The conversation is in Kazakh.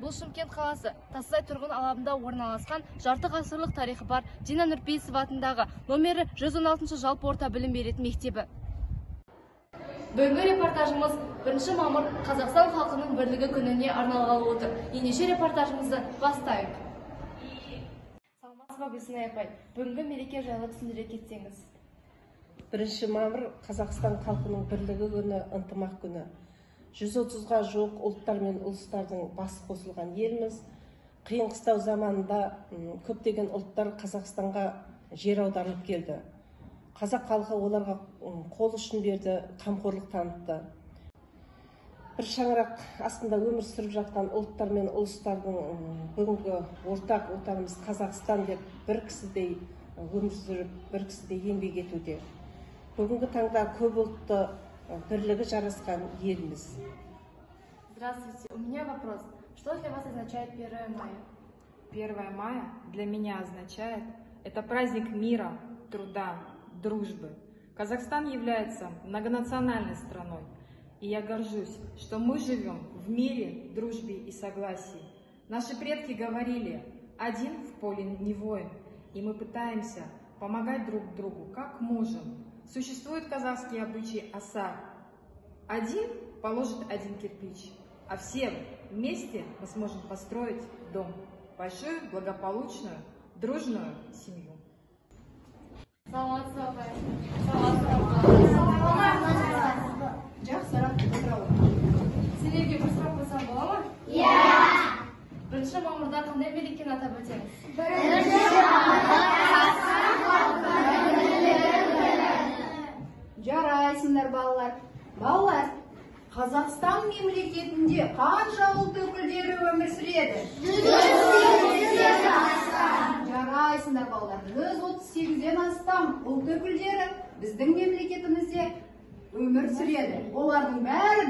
Бұл Шымкент қаласы Тасай тұрғын алабында орналасқан жарты ғасырлық тарихы бар Дина Нұрпейісова атындағы номері 116 жалпы орта білім беретін мектебі. Бүгінгі репортажымыз 1 мамыр Қазақстан халқының бірлігі күніне арналғалы отыр. Ендеше репортажымызды бастайық. Саламатсыз ба Гүлсінай апай, бүгінгі мереке жайлы түсіндіре кетсеңіз. 1 мамыр Қазақстан халқының бірлігі күні, ынтымақ күні. 130-ға жуық ұлттар мен ұлыстардың басы қосылған еліміз. Қиын-қыстау заманында көптеген ұлттар Қазақстанға жер аударылып келді. Қазақ халқы оларға қол ұшын берді, қамқорлық танытты. Bir шаңырақ астында өмір сүріп жатқан ұлттар мен ұлыстардың бүгінгі ортақ отанымыз Қазақстан деп бір кісідей өмір сүріп, бір кісідей еңбек етуде. Бүгінгі таңда көп ұлтты бірлігі жарасқан еліміз. Здравствуйте, у меня вопрос. Что для вас означает 1 мая? 1 мая для меня означает, это праздник мира, труда, дружбы. Казахстан является многонациональной страной, и я горжусь, что мы живем в мире, дружбе и согласии. Наши предки говорили, один в поле не воин, и мы пытаемся помогать друг другу как можем. Существует казахский обычай оса. Один положит один кирпич, а все вместе мы сможем построить дом. Большую, благополучную, дружную семью. Сендерге бір сұрақ қойсам бола ма? 1 мамырда қандай мерекені атап өтеміз? 1 мамырда Қазақстан халқының бірлігі күні. Жарайсыңдар балалар. Балалар, Қазақстан мемлекетінде қанша ұлт өкілдері өмір сүреді? 138-ден астам. Жарайсыңдар балалар. 138-ден астам ұлт өкілдері біздің мемлекетімізде өмір сүреді. Олардың бәрі